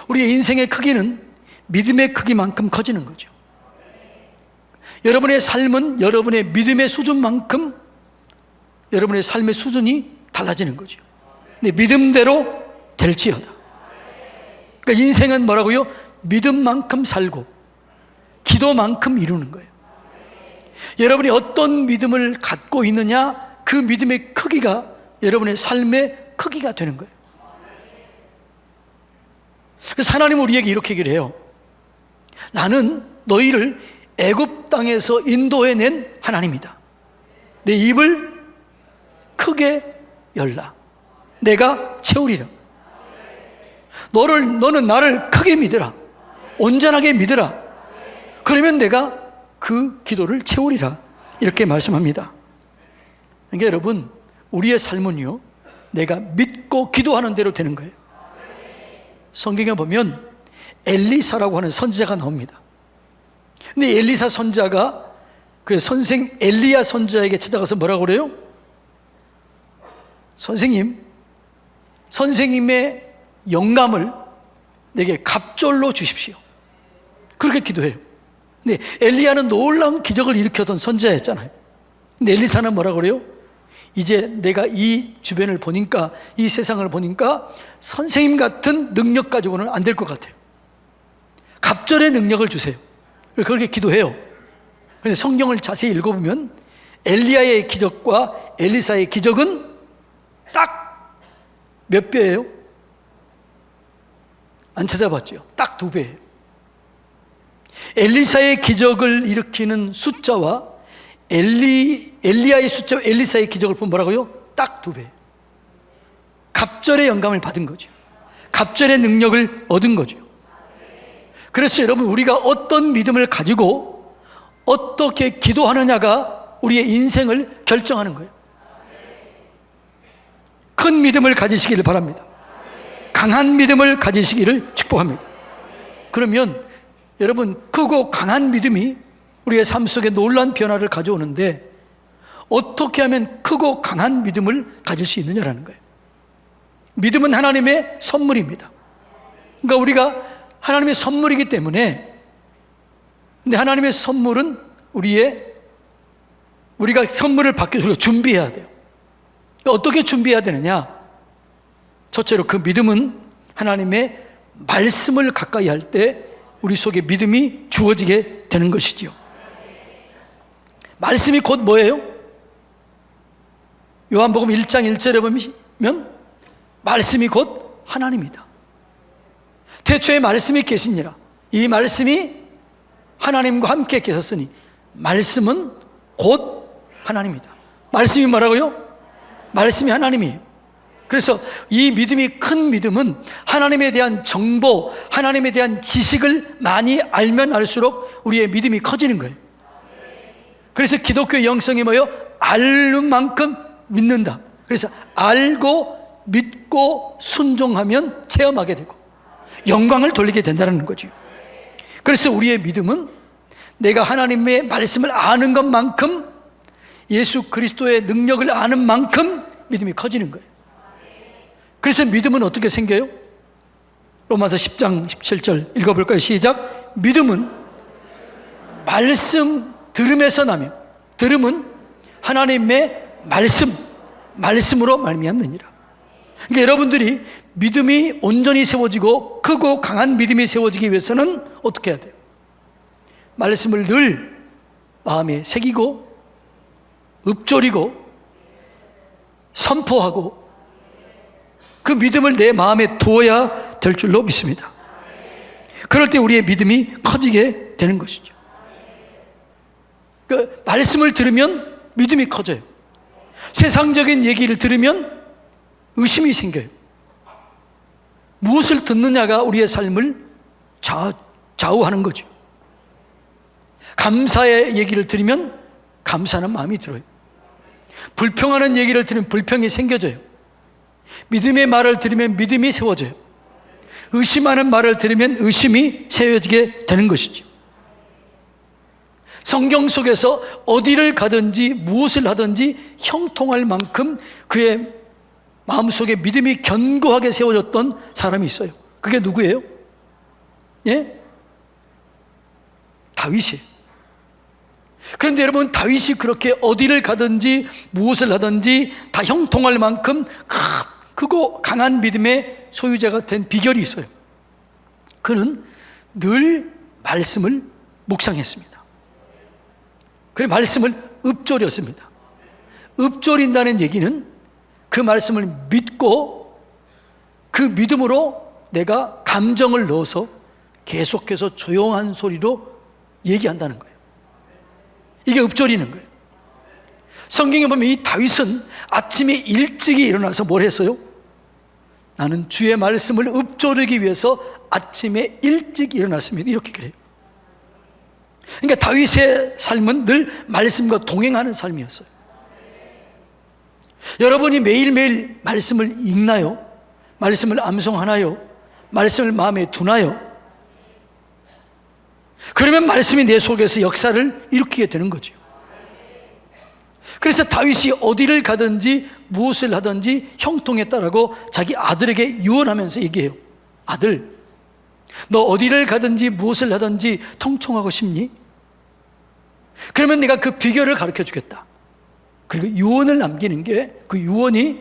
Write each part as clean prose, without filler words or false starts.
우리의 인생의 크기는 믿음의 크기만큼 커지는 거죠. 여러분의 삶은 여러분의 믿음의 수준만큼 여러분의 삶의 수준이 달라지는 거죠. 근데 믿음대로 될지어다. 그러니까 인생은 뭐라고요? 믿음만큼 살고 기도만큼 이루는 거예요. 여러분이 어떤 믿음을 갖고 있느냐, 그 믿음의 크기가 여러분의 삶의 크기가 되는 거예요. 그래서 하나님은 우리에게 이렇게 얘기를 해요. 나는 너희를 애굽 땅에서 인도해낸 하나님이다. 내 입을 크게 열라. 내가 채우리라. 너는 나를 크게 믿으라. 온전하게 믿으라. 그러면 내가 그 기도를 채우리라. 이렇게 말씀합니다. 그러니까 여러분, 우리의 삶은요, 내가 믿고 기도하는 대로 되는 거예요. 성경에 보면 엘리사라고 하는 선지자가 나옵니다. 근데 엘리사 선지자가 그 선생 엘리야 선지자에게 찾아가서 뭐라고 그래요? 선생님의 영감을 내게 갑절로 주십시오. 그렇게 기도해요. 근데 엘리야는 놀라운 기적을 일으켰던 선지자였잖아요. 근데 엘리사는 뭐라고 그래요? 이제 내가 이 주변을 보니까, 이 세상을 보니까 선생님 같은 능력 가지고는 안 될 것 같아요. 갑절의 능력을 주세요. 그렇게 기도해요. 그런데 성경을 자세히 읽어보면 엘리야의 기적과 엘리사의 기적은 딱 몇 배예요? 안 찾아봤죠? 딱 2배예요. 엘리사의 기적을 일으키는 숫자와 엘리야의 숫자와 엘리사의 기적을 보면 뭐라고요? 딱 2배. 갑절의 영감을 받은 거죠. 갑절의 능력을 얻은 거죠. 그래서 여러분, 우리가 어떤 믿음을 가지고 어떻게 기도하느냐가 우리의 인생을 결정하는 거예요. 큰 믿음을 가지시기를 바랍니다. 강한 믿음을 가지시기를 축복합니다. 그러면 여러분, 크고 강한 믿음이 우리의 삶 속에 놀라운 변화를 가져오는데, 어떻게 하면 크고 강한 믿음을 가질 수 있느냐라는 거예요. 믿음은 하나님의 선물입니다. 그러니까 우리가 하나님의 선물이기 때문에, 근데 하나님의 선물은 우리가 선물을 받기 위해서 준비해야 돼요. 그러니까 어떻게 준비해야 되느냐? 첫째로 그 믿음은 하나님의 말씀을 가까이 할 때 우리 속에 믿음이 주어지게 되는 것이지요. 말씀이 곧 뭐예요? 요한복음 1장 1절에 보면 말씀이 곧 하나님이다. 태초에 말씀이 계시니라. 이 말씀이 하나님과 함께 계셨으니 말씀은 곧 하나님이다. 말씀이 뭐라고요? 말씀이 하나님이에요. 그래서 이 믿음이 큰 믿음은 하나님에 대한 정보, 하나님에 대한 지식을 많이 알면 알수록 우리의 믿음이 커지는 거예요. 그래서 기독교의 영성이 뭐예요? 알는 만큼 믿는다. 그래서 알고 믿고 순종하면 체험하게 되고 영광을 돌리게 된다는 거죠. 그래서 우리의 믿음은 내가 하나님의 말씀을 아는 것만큼, 예수 그리스도의 능력을 아는 만큼 믿음이 커지는 거예요. 그래서 믿음은 어떻게 생겨요? 로마서 10장 17절 읽어볼까요? 시작. 믿음은 말씀 들음에서 나며 들음은 하나님의 말씀으로 말미암느니라. 그러니까 여러분들이 믿음이 온전히 세워지고 크고 강한 믿음이 세워지기 위해서는 어떻게 해야 돼요? 말씀을 늘 마음에 새기고 읊조리고 선포하고 그 믿음을 내 마음에 두어야 될 줄로 믿습니다. 그럴 때 우리의 믿음이 커지게 되는 것이죠. 그 말씀을 들으면 믿음이 커져요. 세상적인 얘기를 들으면 의심이 생겨요. 무엇을 듣느냐가 우리의 삶을 좌우하는 거죠. 감사의 얘기를 들으면 감사하는 마음이 들어요. 불평하는 얘기를 들으면 불평이 생겨져요. 믿음의 말을 들으면 믿음이 세워져요. 의심하는 말을 들으면 의심이 세워지게 되는 것이죠. 성경 속에서 어디를 가든지 무엇을 하든지 형통할 만큼 그의 마음속에 믿음이 견고하게 세워졌던 사람이 있어요. 그게 누구예요? 예? 다윗이에요. 그런데 여러분, 다윗이 그렇게 어디를 가든지 무엇을 하든지 다 형통할 만큼 크고 강한 믿음의 소유자가 된 비결이 있어요. 그는 늘 말씀을 묵상했습니다. 그래, 말씀을 읊조렸습니다. 읊조린다는 얘기는 그 말씀을 믿고 그 믿음으로 내가 감정을 넣어서 계속해서 조용한 소리로 얘기한다는 거예요. 이게 읊조리는 거예요. 성경에 보면 이 다윗은 아침에 일찍이 일어나서 뭘 했어요? 나는 주의 말씀을 읊조르기 위해서 아침에 일찍 일어났습니다. 이렇게 그래요. 그러니까 다윗의 삶은 늘 말씀과 동행하는 삶이었어요. 여러분이 매일매일 말씀을 읽나요? 말씀을 암송하나요? 말씀을 마음에 두나요? 그러면 말씀이 내 속에서 역사를 일으키게 되는 거죠. 그래서 다윗이 어디를 가든지 무엇을 하든지 형통했다라고 자기 아들에게 유언하면서 얘기해요. 아들, 너 어디를 가든지 무엇을 하든지 통통하고 싶니? 그러면 내가 그 비결을 가르쳐 주겠다. 그리고 유언을 남기는 게, 그 유언이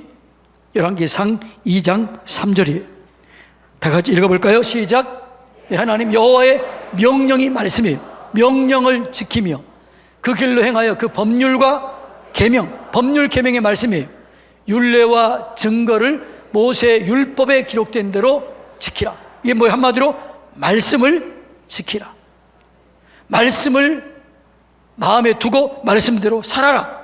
열왕기상 2장 3절이에요. 다 같이 읽어볼까요? 시작. 네, 하나님 여호와의 명령이 말씀이에요. 명령을 지키며 그 길로 행하여 그 법률과 계명, 법률 계명의 말씀이에요. 율례와 증거를 모세의 율법에 기록된 대로 지키라. 이게 뭐예요? 한마디로 말씀을 지키라. 말씀을 마음에 두고 말씀대로 살아라.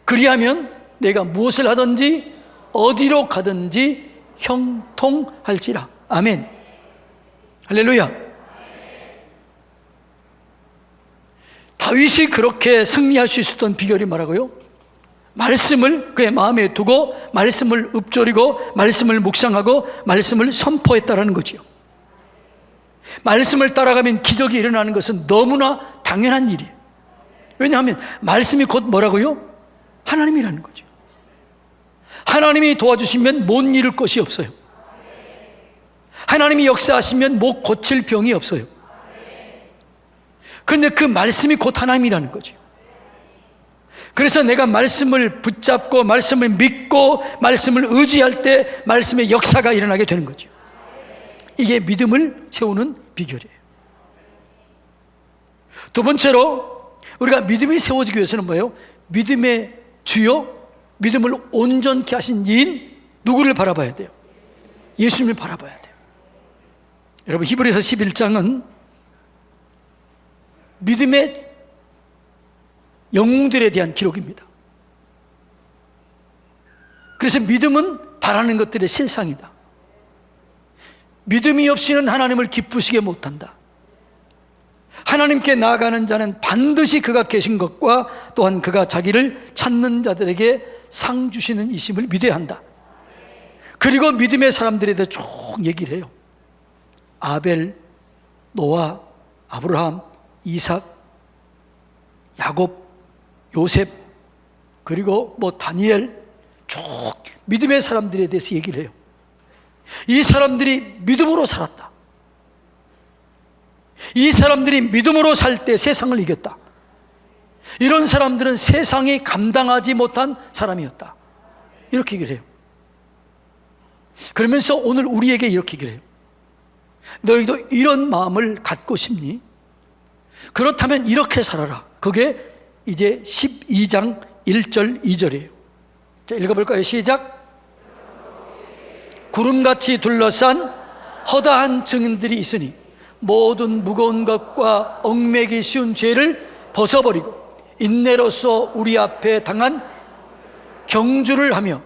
그리하면 내가 무엇을 하든지 어디로 가든지 형통할지라. 아멘. 할렐루야. 다윗이 그렇게 승리할 수 있었던 비결이 뭐라고요? 말씀을 그의 마음에 두고 말씀을 읊조리고 말씀을 묵상하고 말씀을 선포했다라는 거지요. 말씀을 따라가면 기적이 일어나는 것은 너무나 당연한 일이에요. 왜냐하면 말씀이 곧 뭐라고요? 하나님이라는 거죠. 하나님이 도와주시면 못 이룰 것이 없어요. 하나님이 역사하시면 못 고칠 병이 없어요. 그런데 그 말씀이 곧 하나님이라는 거죠. 그래서 내가 말씀을 붙잡고 말씀을 믿고 말씀을 의지할 때 말씀의 역사가 일어나게 되는 거죠. 이게 믿음을 세우는 비결이에요. 두 번째로 우리가 믿음이 세워지기 위해서는 뭐예요? 믿음의 주요, 믿음을 온전케 하신 이인 누구를 바라봐야 돼요? 예수님을 바라봐야 돼요. 여러분, 히브리서 11장은 믿음의 영웅들에 대한 기록입니다. 그래서 믿음은 바라는 것들의 실상이다. 믿음이 없이는 하나님을 기쁘시게 못한다. 하나님께 나아가는 자는 반드시 그가 계신 것과 또한 그가 자기를 찾는 자들에게 상 주시는 이심을 믿어야 한다. 그리고 믿음의 사람들에 대해 쭉 얘기를 해요. 아벨, 노아, 아브라함, 이삭, 야곱, 요셉, 그리고 다니엘, 쭉 믿음의 사람들에 대해서 얘기를 해요. 이 사람들이 믿음으로 살았다. 이 사람들이 믿음으로 살 때 세상을 이겼다. 이런 사람들은 세상이 감당하지 못한 사람이었다. 이렇게 얘기를 해요. 그러면서 오늘 우리에게 이렇게 얘기를 해요. 너희도 이런 마음을 갖고 싶니? 그렇다면 이렇게 살아라. 그게 이제 12장 1절 2절이에요. 자, 읽어볼까요? 시작. 구름같이 둘러싼 허다한 증인들이 있으니 모든 무거운 것과 얽매기 쉬운 죄를 벗어버리고 인내로서 우리 앞에 당한 경주를 하며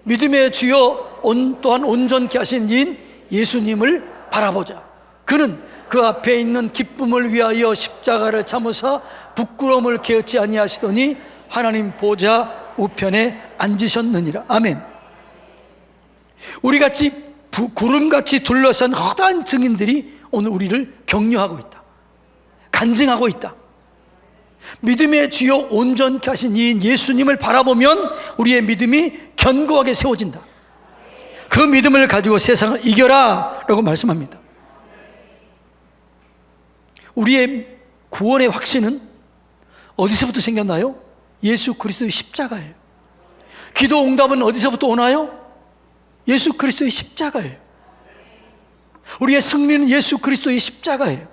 믿음의 주요 또한 온전케 하신 이인 예수님을 바라보자. 그는 그 앞에 있는 기쁨을 위하여 십자가를 참으사 부끄러움을 개의치 아니하시더니 하나님 보좌 우편에 앉으셨느니라. 아멘. 우리같이 구름같이 둘러싼 허다한 증인들이 오늘 우리를 격려하고 있다. 간증하고 있다. 믿음의 주요 온전케 하신 이인 예수님을 바라보면 우리의 믿음이 견고하게 세워진다. 그 믿음을 가지고 세상을 이겨라 라고 말씀합니다. 우리의 구원의 확신은 어디서부터 생겼나요? 예수 그리스도의 십자가예요. 기도 응답은 어디서부터 오나요? 예수 그리스도의 십자가예요. 우리의 승리는 예수 그리스도의 십자가예요.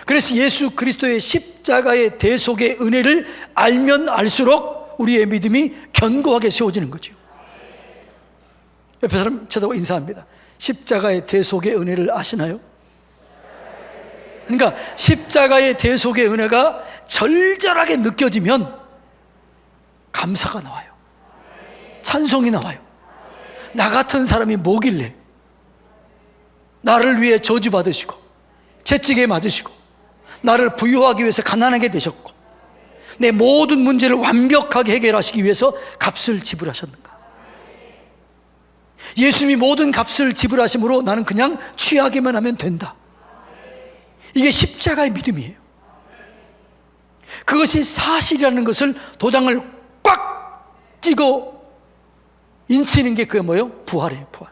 그래서 예수 그리스도의 십자가의 대속의 은혜를 알면 알수록 우리의 믿음이 견고하게 세워지는 거죠. 옆에 사람 쳐다보고 인사합니다. 십자가의 대속의 은혜를 아시나요? 그러니까 십자가의 대속의 은혜가 절절하게 느껴지면 감사가 나와요. 찬송이 나와요. 나 같은 사람이 뭐길래 나를 위해 저주받으시고 채찍에 맞으시고 나를 부유하기 위해서 가난하게 되셨고 내 모든 문제를 완벽하게 해결하시기 위해서 값을 지불하셨는가? 예수님이 모든 값을 지불하심으로 나는 그냥 취하기만 하면 된다. 이게 십자가의 믿음이에요. 그것이 사실이라는 것을 도장을 꽉 찍어 인치는 게 그게 뭐예요? 부활이에요. 부활.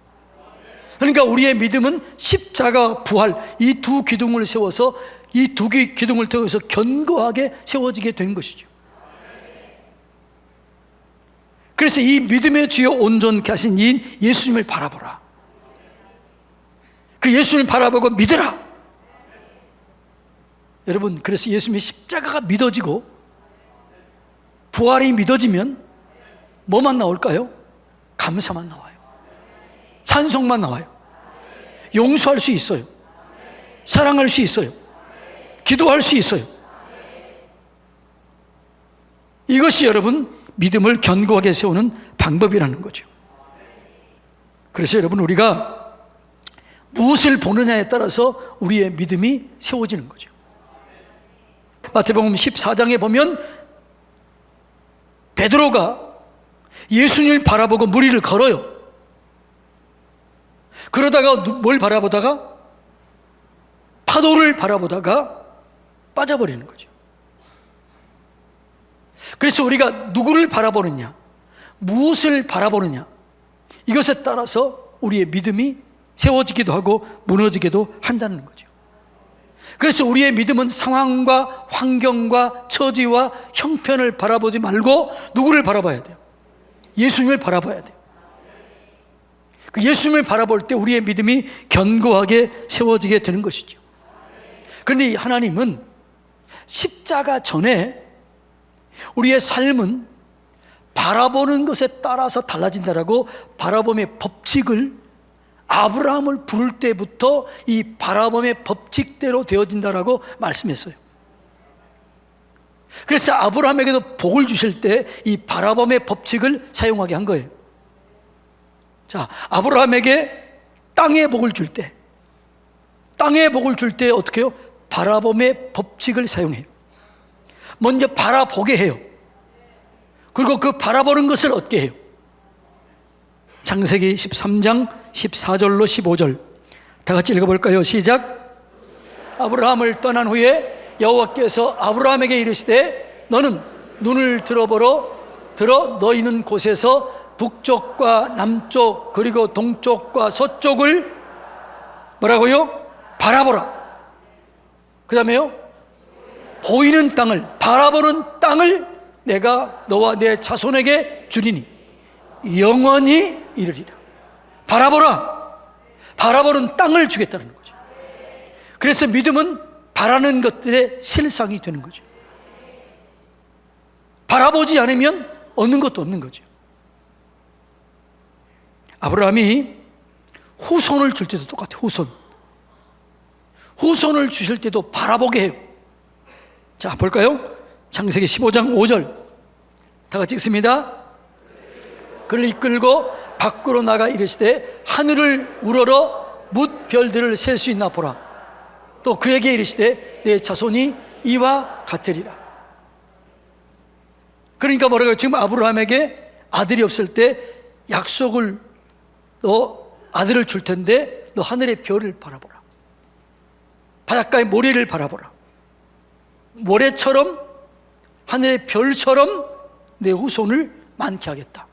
그러니까 우리의 믿음은 십자가, 부활 이 두 기둥을 세워서 이 두 기둥을 통해서 견고하게 세워지게 된 것이죠. 그래서 이 믿음의 주여 온전케 하신 이 예수님을 바라보라. 그 예수님을 바라보고 믿으라. 여러분, 그래서 예수님의 십자가가 믿어지고 부활이 믿어지면 뭐만 나올까요? 감사만 나와요. 찬송만 나와요. 용서할 수 있어요. 사랑할 수 있어요. 기도할 수 있어요. 이것이 여러분 믿음을 견고하게 세우는 방법이라는 거죠. 그래서 여러분 우리가 무엇을 보느냐에 따라서 우리의 믿음이 세워지는 거죠. 마태복음 14장에 보면 베드로가 예수님을 바라보고 무리를 걸어요. 그러다가 뭘 바라보다가? 파도를 바라보다가 빠져버리는 거죠. 그래서 우리가 누구를 바라보느냐, 무엇을 바라보느냐, 이것에 따라서 우리의 믿음이 세워지기도 하고 무너지기도 한다는 거죠. 그래서 우리의 믿음은 상황과 환경과 처지와 형편을 바라보지 말고 누구를 바라봐야 돼요? 예수님을 바라봐야 돼요. 그 예수님을 바라볼 때 우리의 믿음이 견고하게 세워지게 되는 것이죠. 그런데 하나님은 십자가 전에 우리의 삶은 바라보는 것에 따라서 달라진다라고 바라봄의 법칙을 아브라함을 부를 때부터 이 바라봄의 법칙대로 되어진다라고 말씀했어요. 그래서 아브라함에게도 복을 주실 때 이 바라봄의 법칙을 사용하게 한 거예요. 자, 아브라함에게 땅의 복을 줄 때, 땅의 복을 줄 때 어떻게 해요? 바라봄의 법칙을 사용해요. 먼저 바라보게 해요. 그리고 그 바라보는 것을 얻게 해요. 창세기 13장 14절로 15절 다 같이 읽어볼까요? 시작. 아브라함을 떠난 후에 여호와께서 아브라함에게 이르시되 너는 눈을 들어 너 있는 곳에서 북쪽과 남쪽 그리고 동쪽과 서쪽을 뭐라고요? 바라보라. 그 다음에요, 보이는 땅을, 바라보는 땅을 내가 너와 내 자손에게 주리니 영원히 이르리라. 바라보라. 바라보는 땅을 주겠다는 거죠. 그래서 믿음은 바라는 것들의 실상이 되는 거죠. 바라보지 않으면 얻는 것도 없는 거죠. 아브라함이 후손을 줄 때도 똑같아요. 후손을 주실 때도 바라보게 해요. 자, 볼까요? 창세기 15장 5절 다 같이 읽습니다. 그를 이끌고 밖으로 나가 이르시되 하늘을 우러러 뭇 별들을 셀 수 있나 보라. 또 그에게 이르시되 내 자손이 이와 같으리라. 그러니까 뭐라고요? 지금 아브라함에게 아들이 없을 때 약속을, 너 아들을 줄 텐데 너 하늘의 별을 바라보라. 바닷가의 모래를 바라보라. 모래처럼 하늘의 별처럼 내 후손을 많게 하겠다.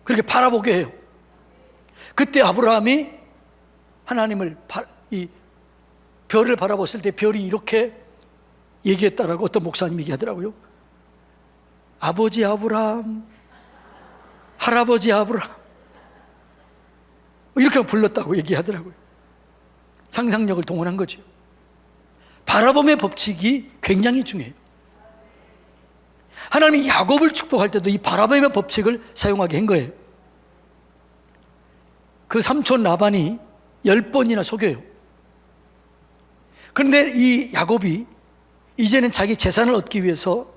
그렇게 바라보게 해요. 그때 아브라함이 하나님을 별을 바라봤을 때 별이 이렇게 얘기했다라고 어떤 목사님이 얘기하더라고요. 아버지 아브라함, 할아버지 아브라함, 이렇게 불렀다고 얘기하더라고요. 상상력을 동원한 거죠. 바라봄의 법칙이 굉장히 중요해요. 하나님이 야곱을 축복할 때도 이 바라봄의 법칙을 사용하게 한 거예요. 그 삼촌 라반이 10번이나 속여요. 그런데 이 야곱이 이제는 자기 재산을 얻기 위해서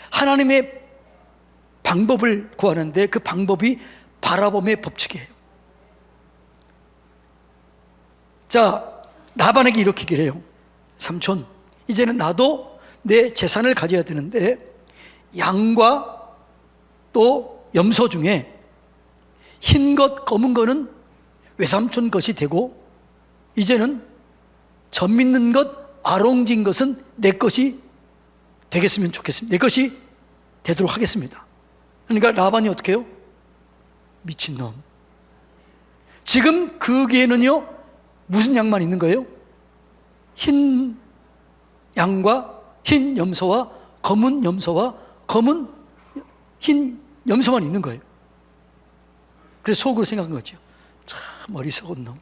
하나님의 방법을 구하는데 그 방법이 바라봄의 법칙이에요. 자, 라반에게 이렇게 얘기해요. 삼촌, 이제는 나도 내 재산을 가져야 되는데 양과 또 염소 중에 흰 것, 검은 거는 외삼촌 것이 되고 이제는 점 있는 것, 아롱진 것은 내 것이 되겠으면 좋겠습니다. 내 것이 되도록 하겠습니다. 그러니까 라반이 어떻게 해요? 미친놈. 지금 그 귀에는요 무슨 양만 있는 거예요? 흰 양과 흰 염소와 검은 염소와 검은 흰 염소만 있는 거예요. 그래서 속으로 생각한 거죠. 참 어리석은 놈.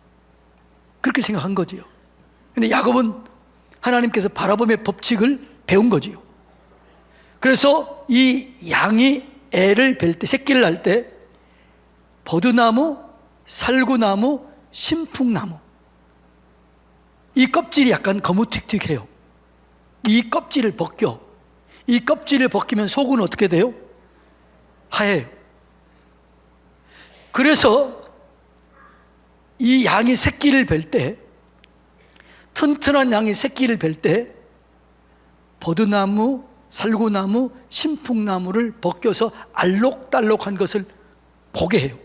그렇게 생각한 거지요. 근데 야곱은 하나님께서 바라봄의 법칙을 배운 거지요. 그래서 이 양이 애를 뵐 때, 새끼를 낳을 때 버드나무, 살구나무, 신풍나무, 이 껍질이 약간 거무튀튀해요. 이 껍질을 벗겨. 이 껍질을 벗기면 속은 어떻게 돼요? 하얘요. 그래서 이 양이 새끼를 뵐 때, 튼튼한 양이 새끼를 뵐 때 버드나무, 살구나무, 신풍나무를 벗겨서 알록달록한 것을 보게 해요.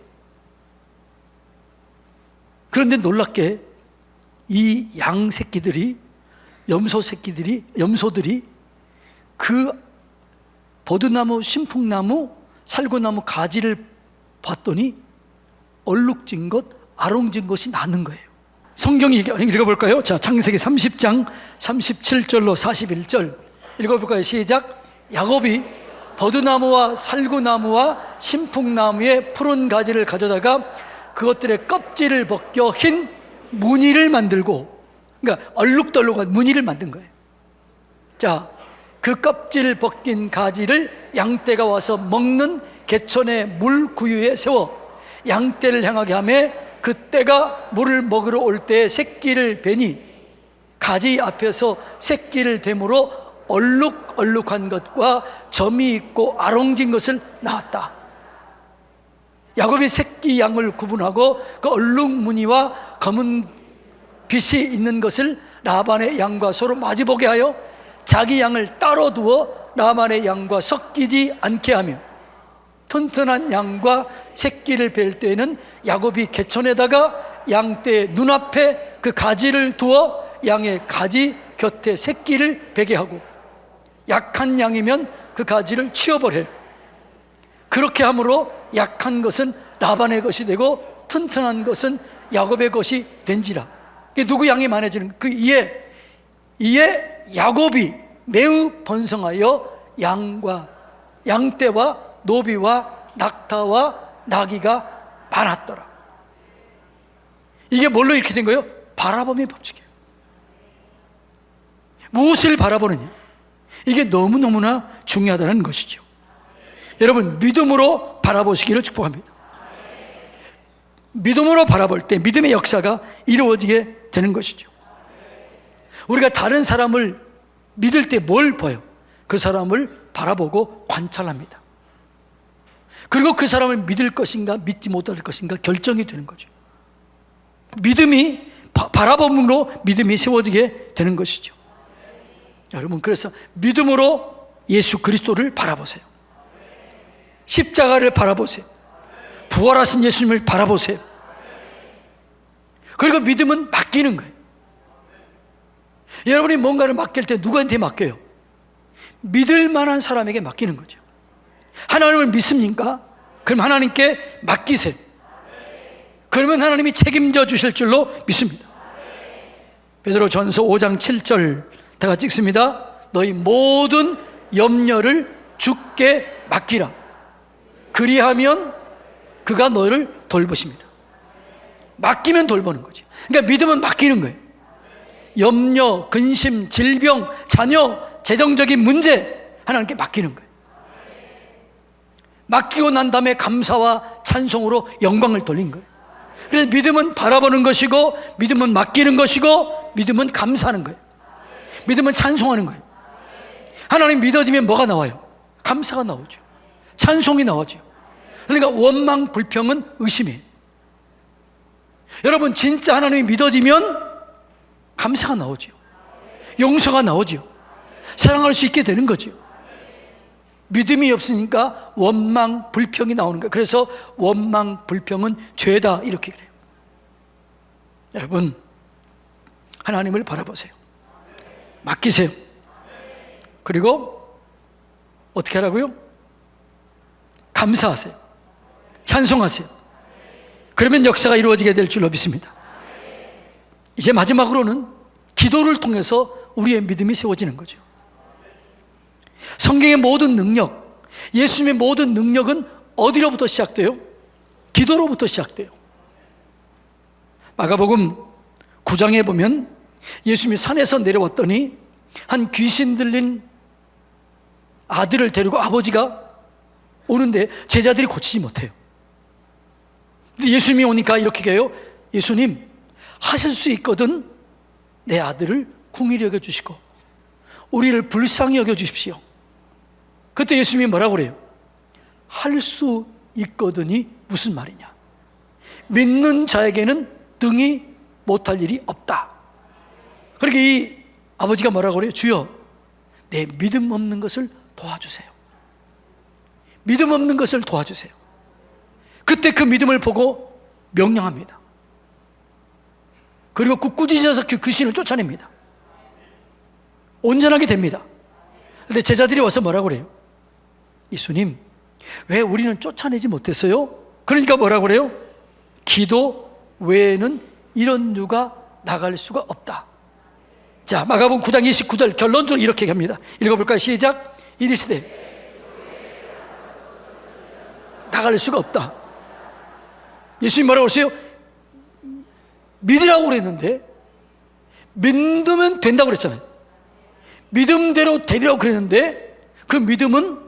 그런데 놀랍게 이 양 새끼들이, 염소들이 그 버드나무, 신풍나무, 살구나무 가지를 봤더니 얼룩진 것, 아롱진 것이 나는 거예요. 성경이 읽어볼까요? 자, 창세기 30장 37절로 41절 읽어볼까요? 시작. 야곱이 버드나무와 살구나무와 신풍나무의 푸른 가지를 가져다가 그것들의 껍질을 벗겨 흰 무늬를 만들고, 그러니까 얼룩덜룩한 무늬를 만든 거예요. 자, 그 껍질 벗긴 가지를 양떼가 와서 먹는 개천의 물 구유에 세워 양떼를 향하게 하며 그 떼가 물을 먹으러 올 때 새끼를 베니 가지 앞에서 새끼를 뱀으로 얼룩얼룩한 것과 점이 있고 아롱진 것을 낳았다. 야곱이 새끼 양을 구분하고 그 얼룩 무늬와 검은 빛이 있는 것을 라반의 양과 서로 마주보게 하여 자기 양을 따로 두어 라반의 양과 섞이지 않게 하며 튼튼한 양과 새끼를 뵐 때에는 야곱이 개천에다가 양떼의 눈앞에 그 가지를 두어 양의 가지 곁에 새끼를 베게 하고 약한 양이면 그 가지를 치워버려요. 그렇게 함으로 약한 것은 라반의 것이 되고 튼튼한 것은 야곱의 것이 된지라. 누구 양이 많아지는 그 이에 야곱이 매우 번성하여 양떼와 노비와 낙타와 나귀가 많았더라. 이게 뭘로 이렇게 된 거예요? 바라봄의 법칙이에요. 무엇을 바라보느냐, 이게 너무너무나 중요하다는 것이죠. 여러분, 믿음으로 바라보시기를 축복합니다. 믿음으로 바라볼 때 믿음의 역사가 이루어지게 되는 것이죠. 우리가 다른 사람을 믿을 때 뭘 봐요? 그 사람을 바라보고 관찰합니다. 그리고 그 사람을 믿을 것인가 믿지 못할 것인가 결정이 되는 거죠. 믿음이 바라봄으로 믿음이 세워지게 되는 것이죠. 여러분, 그래서 믿음으로 예수 그리스도를 바라보세요. 십자가를 바라보세요. 부활하신 예수님을 바라보세요. 그리고 믿음은 맡기는 거예요. 여러분이 뭔가를 맡길 때 누구한테 맡겨요? 믿을 만한 사람에게 맡기는 거죠. 하나님을 믿습니까? 그럼 하나님께 맡기세요. 그러면 하나님이 책임져 주실 줄로 믿습니다. 베드로전서 5장 7절 다 같이 읽습니다. 너희 모든 염려를 주께 맡기라. 그리하면 그가 너를 돌보십니다. 맡기면 돌보는 거죠. 그러니까 믿음은 맡기는 거예요. 염려, 근심, 질병, 자녀, 재정적인 문제 하나님께 맡기는 거예요. 맡기고 난 다음에 감사와 찬송으로 영광을 돌린 거예요. 그래서 믿음은 바라보는 것이고, 믿음은 맡기는 것이고, 믿음은 감사하는 거예요. 믿음은 찬송하는 거예요. 하나님 믿어지면 뭐가 나와요? 감사가 나오죠. 찬송이 나오죠. 그러니까 원망, 불평은 의심이에요. 여러분, 진짜 하나님이 믿어지면 감사가 나오죠. 용서가 나오죠. 사랑할 수 있게 되는 거죠. 믿음이 없으니까 원망, 불평이 나오는 거예요. 그래서 원망, 불평은 죄다 이렇게 그래요. 여러분, 하나님을 바라보세요. 맡기세요. 그리고 어떻게 하라고요? 감사하세요. 찬송하세요. 그러면 역사가 이루어지게 될 줄로 믿습니다. 이제 마지막으로는 기도를 통해서 우리의 믿음이 세워지는 거죠. 성경의 모든 능력, 예수님의 모든 능력은 어디로부터 시작돼요? 기도로부터 시작돼요. 마가복음 9장에 보면 예수님이 산에서 내려왔더니 한 귀신 들린 아들을 데리고 아버지가 오는데 제자들이 고치지 못해요. 근데 예수님이 오니까 이렇게 해요. 예수님, 하실 수 있거든 내 아들을 긍휼히 여겨주시고 우리를 불쌍히 여겨주십시오. 그때 예수님이 뭐라고 그래요? 할 수 있거든이 무슨 말이냐? 믿는 자에게는 등이 못할 일이 없다. 그렇게 이 아버지가 뭐라고 그래요? 주여, 내 믿음 없는 것을 도와주세요. 믿음 없는 것을 도와주세요. 그때 그 믿음을 보고 명령합니다. 그리고 굳굳이져서 그 귀신을 쫓아냅니다. 온전하게 됩니다. 그런데 제자들이 와서 뭐라고 그래요? 예수님, 왜 우리는 쫓아내지 못했어요? 그러니까 뭐라고 그래요? 기도 외에는 이런 누가 나갈 수가 없다. 자, 마가복음 9장 29절 결론적으로 이렇게 합니다. 읽어볼까요? 시작. 이르시되 나갈 수가 없다. 예수님 뭐라고 하세요? 믿으라고 그랬는데 믿으면 된다고 그랬잖아요. 믿음대로 되리라고 그랬는데 그 믿음은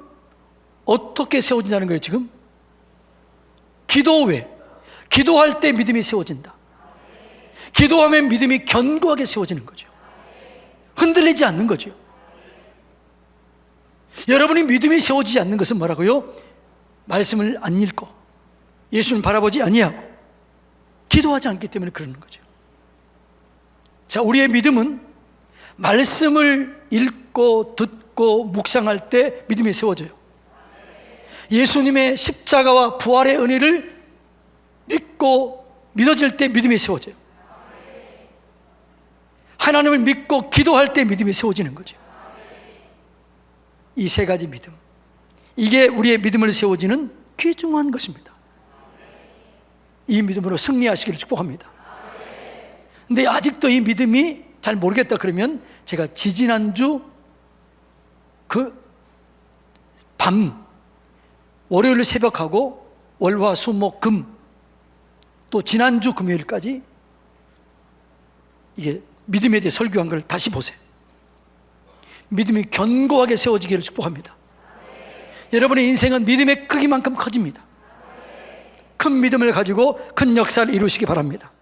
어떻게 세워진다는 거예요? 지금 기도 외, 기도할 때 믿음이 세워진다. 기도하면 믿음이 견고하게 세워지는 거죠. 흔들리지 않는 거죠. 여러분이 믿음이 세워지지 않는 것은 뭐라고요? 말씀을 안 읽고 예수님 바라보지 아니하고 기도하지 않기 때문에 그러는 거죠. 자, 우리의 믿음은 말씀을 읽고 듣고 묵상할 때 믿음이 세워져요. 예수님의 십자가와 부활의 은혜를 믿고 믿어질 때 믿음이 세워져요. 하나님을 믿고 기도할 때 믿음이 세워지는 거죠. 이 세 가지 믿음, 이게 우리의 믿음을 세워지는 귀중한 것입니다. 이 믿음으로 승리하시기를 축복합니다. 근데 아직도 이 믿음이 잘 모르겠다 그러면 제가 지지난주 그 밤 월요일 새벽하고 월화 수목 금 또 지난주 금요일까지 이게 믿음에 대해 설교한 걸 다시 보세요. 믿음이 견고하게 세워지기를 축복합니다. 여러분의 인생은 믿음의 크기만큼 커집니다. 큰 믿음을 가지고 큰 역사를 이루시기 바랍니다.